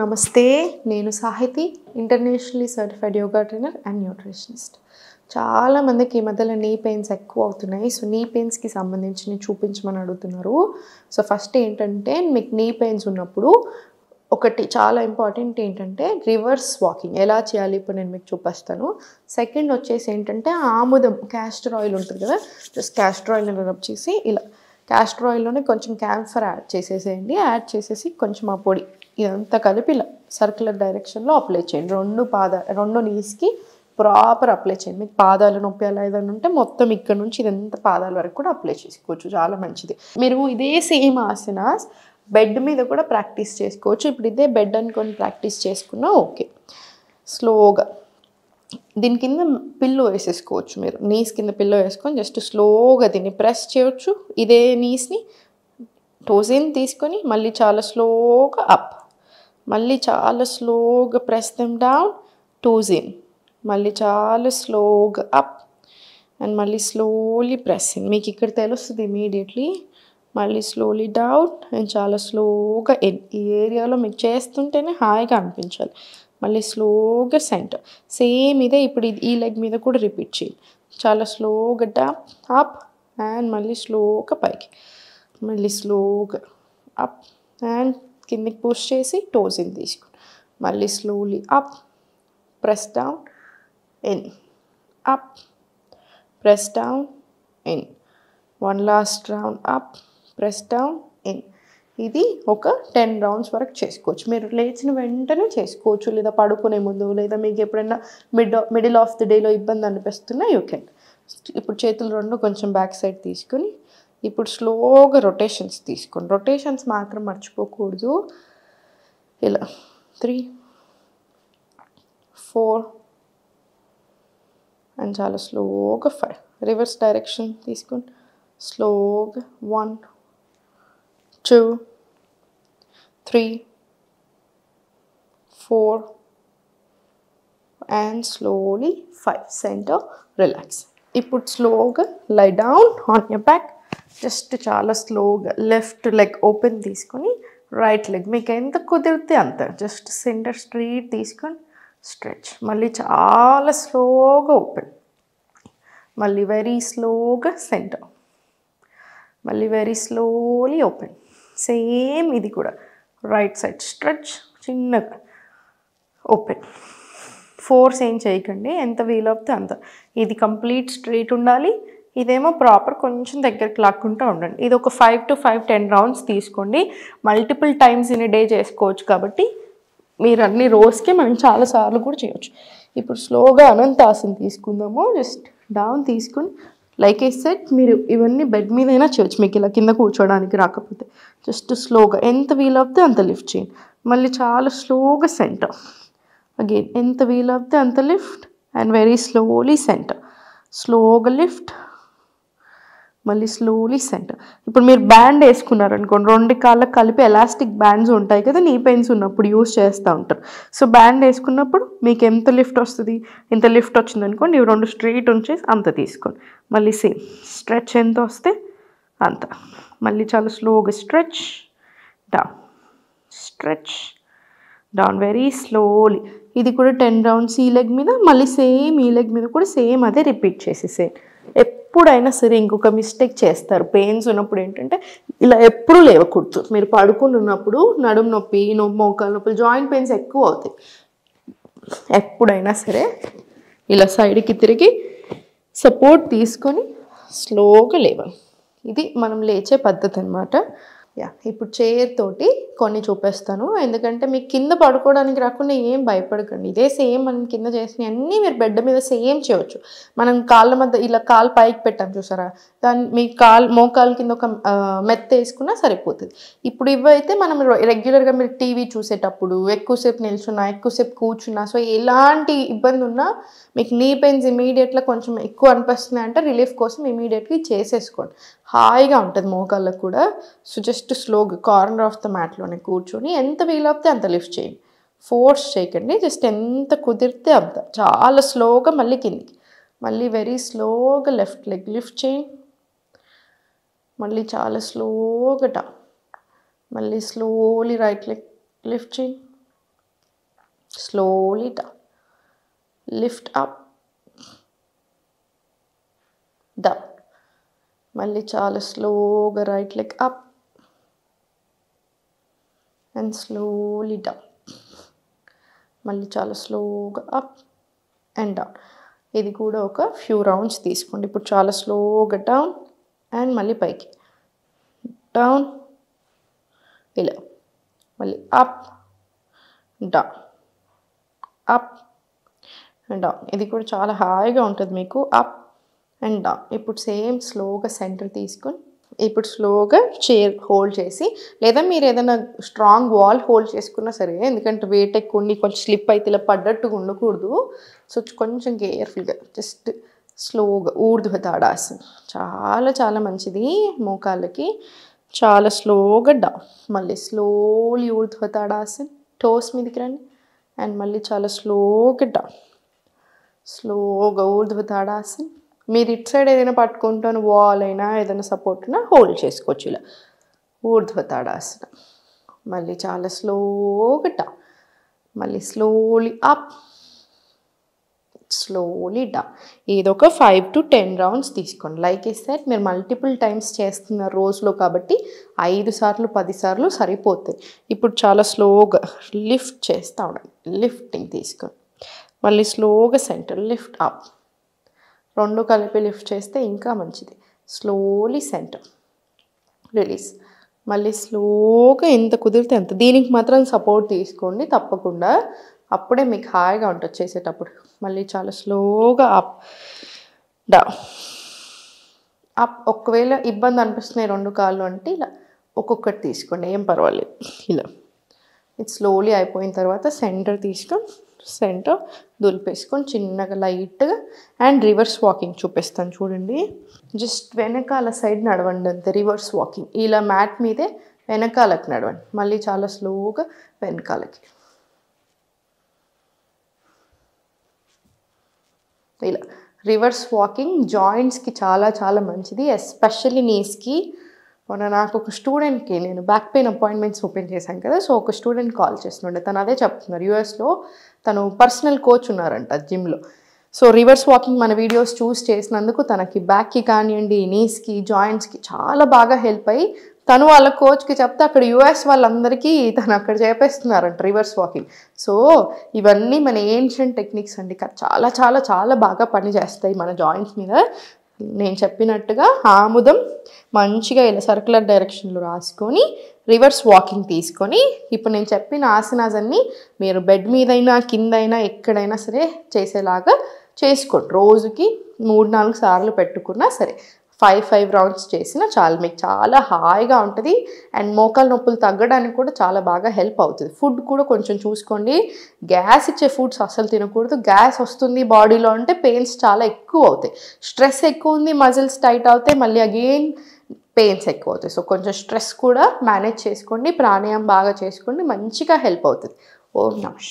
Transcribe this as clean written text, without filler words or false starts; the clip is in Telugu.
నమస్తే, నేను Sahiti, internationally certified yoga trainer and nutritionist. చాలామందికి ఈ మధ్యలో నీ పెయిన్స్ ఎక్కువ అవుతున్నాయి. సో నీ పెయిన్స్కి సంబంధించి చూపించమని అడుగుతున్నారు. సో ఫస్ట్ ఏంటంటే, మీకు నీ పెయిన్స్ ఉన్నప్పుడు ఒకటి చాలా ఇంపార్టెంట్ ఏంటంటే రివర్స్ వాకింగ్ ఎలా చేయాలి ఇప్పుడు నేను మీకు చూపిస్తాను. సెకండ్ వచ్చేసి ఏంటంటే ఆముదం క్యాస్టర్ ఆయిల్ ఉంటుంది కదా, జస్ట్ క్యాస్టర్ ఆయిల్ రబ్ చేసి ఇలా క్యాస్టర్ ఆయిల్లోనే కొంచెం క్యాంఫర్ యాడ్ చేసేసేయండి. యాడ్ చేసేసి కొంచెం ఆ పొడి ఇదంతా కలిపి ఇలా సర్క్యులర్ డైరెక్షన్లో అప్లై చేయండి. రెండు నీస్కి ప్రాపర్ అప్లై చేయండి. మీకు పాదాలు నొప్పి అలా ఏదైనా ఉంటే మొత్తం ఇక్కడ నుంచి ఇదంతా పాదాల వరకు కూడా అప్లై చేసుకోవచ్చు. చాలా మంచిది. మీరు ఇదే సేమ్ ఆసనాస్ బెడ్ మీద కూడా ప్రాక్టీస్ చేసుకోవచ్చు. ఇప్పుడు ఇదే బెడ్ అనుకొని ప్రాక్టీస్ చేసుకున్నా ఓకే. స్లోగా దీని కింద పిల్లో వేసేసుకోవచ్చు. మీరు నీస్ కింద పిల్లో వేసుకొని జస్ట్ స్లోగా దీన్ని ప్రెస్ చేయవచ్చు. ఇదే నీస్ని టోజిన్ తీసుకొని మళ్ళీ చాలా స్లోగా అప్, మళ్ళీ చాలా స్లోగా ప్రెస్ దెమ్ డౌన్, టోజిన్, మళ్ళీ చాలా స్లోగా అప్ అండ్ మళ్ళీ స్లోలీ ప్రెస్సింగ్. మీకు ఇక్కడ తెలుస్తుంది ఇమీడియట్లీ. మళ్ళీ స్లోలీ డౌన్ అండ్ చాలా స్లోగా ఇన్. ఈ ఏరియాలో మీకు చేస్తుంటేనే హాయిగా అనిపించాలి. మళ్ళీ స్లోగా సెంటర్. సేమ్ ఇదే ఇప్పుడు ఈ లెగ్ మీద కూడా రిపీట్ చేయండి. చాలా స్లోగా డౌన్ అప్ అండ్ మళ్ళీ స్లోగా పైకి, మళ్ళీ స్లోగా అప్ అండ్ కిందికి పుష్ చేసి టోజిన్ తీసుకోండి. మళ్ళీ slowly up, press down in, up, press down in, one last round up, press down in. ఇది ఒక 10 రౌండ్స్ వరకు చేసుకోవచ్చు. మీరు లేచిన వెంటనే చేసుకోవచ్చు, లేదా పడుకునే ముందు, లేదా మీకు ఎప్పుడైనా మిడిల్ ఆఫ్ ది డేలో ఇబ్బంది అనిపిస్తున్నా యూ కెన్. ఇప్పుడు చేతులు రెండు కొంచెం బ్యాక్ సైడ్ తీసుకొని ఇప్పుడు స్లోగా రొటేషన్స్ తీసుకోండి. రొటేషన్స్ మాత్రం మర్చిపోకూడదు. ఇలా 3, 4 అండ్ చాలా స్లోగా 5. రివర్స్ డైరెక్షన్ తీసుకోండి. స్లోగా 1, 2, 3, 4 అండ్ స్లోలీ 5. Centre, relax. ఇప్పుడు స్లోగా lie down on your back. Just చాలా స్లోగా లెఫ్ట్ లెగ్ ఓపెన్ తీసుకొని రైట్ లెగ్ మీకు ఎంత కుదిరితే అంత జస్ట్ సెంటర్ స్ట్రైట్ తీసుకొని స్ట్రెచ్. మళ్ళీ చాలా స్లోగా ఓపెన్, మళ్ళీ వెరీ స్లోగా సెంటర్, మళ్ళీ వెరీ స్లోలీ ఓపెన్. సేమ్ ఇది కూడా రైట్ సైడ్ స్ట్రెచ్, చిన్నగా ఓపెన్. ఫోర్స్ ఏం చేయకండి, ఎంత వీలవుతే అంత. ఇది కంప్లీట్ స్ట్రైట్ ఉండాలి, ఇదేమో ప్రాపర్ కొంచెం దగ్గరికి లాక్కుంటూ ఉండండి. ఇది ఒక 5 to 10 రౌండ్స్ తీసుకోండి. మల్టిపుల్ టైమ్స్ ఇన్ డే చేసుకోవచ్చు కాబట్టి మీరు అన్ని రోజుకి మనం చాలాసార్లు కూడా చేయవచ్చు. ఇప్పుడు స్లోగా అనంతాసన్ తీసుకుందాము. జస్ట్ డౌన్ తీసుకుని లైక్ ఏ సెట్ మీరు ఇవన్నీ బెడ్ మీదైనా చేయొచ్చు. మీకు ఇలా కింద కూర్చోడానికి రాకపోతే జస్ట్ స్లోగా ఎంత వీలవుతే అంత లిఫ్ట్ చేయండి. మళ్ళీ చాలా స్లోగా సెంటర్, అగైన్ ఎంత వీలవుతే అంత lift and very slowly centre, స్లోగా లిఫ్ట్, మళ్ళీ స్లోలీ సెంటర్. ఇప్పుడు మీరు బ్యాండ్ వేసుకున్నారనుకోండి, రెండు కాళ్ళకి కలిపి ఎలాస్టిక్ బ్యాండ్స్ ఉంటాయి కదా, నీ పెయిన్స్ ఉన్నప్పుడు యూస్ చేస్తూ ఉంటారు. సో బ్యాండ్ వేసుకున్నప్పుడు మీకు ఎంత లిఫ్ట్ వస్తుంది, ఇంత లిఫ్ట్ వచ్చింది అనుకోండి, ఇవి రెండు స్ట్రైట్ ఉంచేసి అంత తీసుకోండి. మళ్ళీ సేమ్ స్ట్రెచ్ ఎంత వస్తే అంత. మళ్ళీ చాలా స్లోగా stretch down, stretch down very slowly. ఇది కూడా 10 రౌండ్స్ ఈ లెగ్ మీద, మళ్ళీ సేమ్ ఈ లెగ్ మీద కూడా సేమ్ అదే రిపీట్ చేసేసేయండి. ఎప్పుడైనా సరే ఇంకొక మిస్టేక్ చేస్తారు పెయిన్స్ ఉన్నప్పుడు ఏంటంటే, ఇలా ఎప్పుడూ లేవకూడదు. మీరు పడుకుని ఉన్నప్పుడు నడుము నొప్పి, మోకాలు నొప్పి, జాయింట్ పెయిన్స్ ఎక్కువ అవుతాయి. ఎప్పుడైనా సరే ఇలా సైడ్కి తిరిగి సపోర్ట్ తీసుకొని స్లోగా లేవాలి. ఇది మనం లేచే పద్ధతి అనమాట. ఇప్పుడు చైర్ తోటి కొన్ని చూపిస్తాను. ఎందుకంటే మీకు కింద పడుకోవడానికి రాకుండా ఏం భయపడకండి. ఇదే సేమ్ మనం కింద చేసినవి అన్నీ మీరు బెడ్ మీద సేమ్ చేయవచ్చు. మనం కాళ్ళ మధ్య ఇలా కాలు పైకి పెట్టాం చూసారా, దాన్ని మీ మోకాలు కింద ఒక మెత్త వేసుకున్నా సరిపోతుంది. ఇప్పుడు ఇవైతే మనం రెగ్యులర్గా మీరు టీవీ చూసేటప్పుడు ఎక్కువసేపు నిల్చున్నా, ఎక్కువసేపు కూర్చున్నా, సో ఎలాంటి ఇబ్బంది ఉన్నా మీకు నీ పెయిన్స్ ఇమీడియట్గా కొంచెం ఎక్కువ అనిపిస్తున్నాయి అంటే రిలీఫ్ కోసం ఇమీడియట్గా చేసేసుకోండి. హాయిగా ఉంటుంది మోకాళ్ళకు కూడా. సో జస్ట్ స్లోగా కార్నర్ ఆఫ్ ద మ్యాట్లోనే కూర్చొని ఎంత వీలవుతే అంత లిఫ్ట్ చేయండి. ఫోర్స్ చేయకండి, జస్ట్ ఎంత కుదిరితే అంత. చాలా స్లోగా మళ్ళీ కిందికి, మళ్ళీ వెరీ స్లోగా లెఫ్ట్ లెగ్ లిఫ్ట్ చేయండి. మళ్ళీ చాలా స్లోగా డౌన్, మళ్ళీ స్లోలీ రైట్ లెగ్ లిఫ్ట్ చేయండి. slowly down, lift up, down. మళ్ళీ చాలా స్లోగా right leg up and slowly down. మళ్ళీ చాలా స్లోగా అప్ అండ్ డౌన్. ఇది కూడా ఒక ఫ్యూ రౌండ్స్ తీసుకోండి. ఇప్పుడు చాలా స్లోగా డౌన్ అండ్ మళ్ళీ పైకి డౌన్, ఇలా మళ్ళీ up down, up and down. ఇది కూడా చాలా హాయిగా ఉంటుంది మీకు. Up and down. ఇప్పుడు సేమ్ స్లోగా సెంటర్ తీసుకొని ఇప్పుడు స్లోగా చైర్ హోల్డ్ చేసి, లేదా మీరు ఏదైనా స్ట్రాంగ్ వాల్ హోల్డ్ చేసుకున్నా సరే, ఎందుకంటే వెయిట్ ఎక్కువ ఉండి కొంచెం స్లిప్ అయితే ఇలా పడ్డట్టుగా ఉండకూడదు. సో కొంచెం కేర్ఫుల్గా జస్ట్ స్లోగా ఊర్ధ్వ తాడాసన్ చాలా చాలా మంచిది మోకాళ్ళకి. చాలా స్లోగా డౌన్, మళ్ళీ స్లోలీ ఊర్ధ్వ తాడాసన్, టోస్ మీదకి రండి అండ్ మళ్ళీ చాలా స్లోగా డౌన్, స్లోగా ఊర్ధ్వ తాడాసన్. మీరు ఇటు సైడ్ ఏదైనా పట్టుకుంటాను వాల్ అయినా ఏదైనా సపోర్ట్ అయినా హోల్డ్ చేసుకోవచ్చు. ఇలా ఊర్ధ్వ తాడాసన. మళ్ళీ చాలా స్లోగా డౌన్, మళ్ళీ స్లోలీ అప్, స్లోలీ డౌన్. ఏదొక 5 to 10 రౌండ్స్ తీసుకోండి. లైక్ ఈ సెట్ మీరు మల్టిపుల్ టైమ్స్ చేస్తున్నారు రోజులో కాబట్టి 5 సార్లు 10 సార్లు సరిపోతాయి. ఇప్పుడు చాలా స్లోగా లిఫ్ట్ చేస్తూ ఉండండి. లిఫ్టింగ్ తీసుకోండి. మళ్ళీ స్లోగా సెంటర్ లిఫ్ట్ అప్, రెండు కలిపి లిఫ్ట్ చేస్తే ఇంకా మంచిది. స్లోలీ సెంటర్ రిలీజ్, మళ్ళీ స్లోగా ఎంత కుదిరితే అంత. దీనికి మాత్రం సపోర్ట్ తీసుకోండి తప్పకుండా, అప్పుడే మీకు హాయిగా ఉంటుంది చేసేటప్పుడు. మళ్ళీ చాలా స్లోగా అప్ డౌన్, అప్. ఒకవేళ ఇబ్బంది అనిపిస్తున్నాయి రెండు కాళ్ళు అంటే ఇలా ఒక్కొక్కటి తీసుకోండి, ఏం పర్వాలేదు. ఇలా ఇది స్లోలీ అయిపోయిన తర్వాత సెంటర్ తీసుకొని సెంటర్ దులిపేసుకొని చిన్నగా లైట్గా అండ్ రివర్స్ వాకింగ్ చూపిస్తాను చూడండి. జస్ట్ వెనకాల సైడ్ నడవండి అంతే. రివర్స్ వాకింగ్ ఇలా మ్యాట్ మీదే వెనకాలకి నడవండి. మళ్ళీ చాలా స్లోగా వెనకాలకి ఇలా రివర్స్ వాకింగ్ జాయింట్స్కి చాలా చాలా మంచిది, ఎస్పెషల్లీ నీస్కి. మొన్న నాకు ఒక స్టూడెంట్కి నేను బ్యాక్ పెయిన్ అపాయింట్మెంట్స్ ఓపెన్ చేశాను కదా, సో ఒక స్టూడెంట్ కాల్ చేస్తుండే. తను అదే చెప్తున్నారు, యూఎస్లో తను పర్సనల్ కోచ్ ఉన్నారంట జిమ్లో. సో రివర్స్ వాకింగ్ మన వీడియోస్ చూస్ చేసినందుకు తనకి బ్యాక్కి కానివ్వండి, నీస్కి, జాయింట్స్కి చాలా బాగా హెల్ప్ అయ్యి తను వాళ్ళ కోచ్కి చెప్తే అక్కడ యూఎస్ వాళ్ళందరికీ తను అక్కడ చేపేస్తున్నారంట రివర్స్ వాకింగ్. సో ఇవన్నీ మన ఏన్షియంట్ టెక్నిక్స్ అండి, చాలా చాలా చాలా బాగా పనిచేస్తాయి మన జాయింట్స్ మీద. నేను చెప్పినట్టుగా ఆముదం మంచిగా ఇలా సర్క్యులర్ డైరెక్షన్లో రాసుకొని రివర్స్ వాకింగ్ తీసుకొని, ఇప్పుడు నేను చెప్పిన ఆసనాస్ అన్నీ మీరు బెడ్ మీదైనా కిందైనా ఎక్కడైనా సరే చేసేలాగా చేసుకోండి. రోజుకి 3-4 సార్లు పెట్టుకున్నా సరే 5 రౌండ్స్ చేసినా చాలు, మీకు చాలా హాయిగా ఉంటుంది. అండ్ మోకాలు నొప్పులు తగ్గడానికి కూడా చాలా బాగా హెల్ప్ అవుతుంది. ఫుడ్ కూడా కొంచెం చూసుకోండి, గ్యాస్ ఇచ్చే ఫుడ్స్ అస్సలు తినకూడదు. గ్యాస్ వస్తుంది బాడీలో అంటే పెయిన్స్ చాలా ఎక్కువ అవుతాయి. స్ట్రెస్ ఎక్కువ ఉంది, మజిల్స్ టైట్ అవుతాయి, మళ్ళీ అగైన్ పెయిన్స్ ఎక్కువ అవుతాయి. సో కొంచెం స్ట్రెస్ కూడా మేనేజ్ చేసుకోండి, ప్రాణాయామం బాగా చేసుకోండి, మంచిగా హెల్ప్ అవుతుంది. ఓం నమః.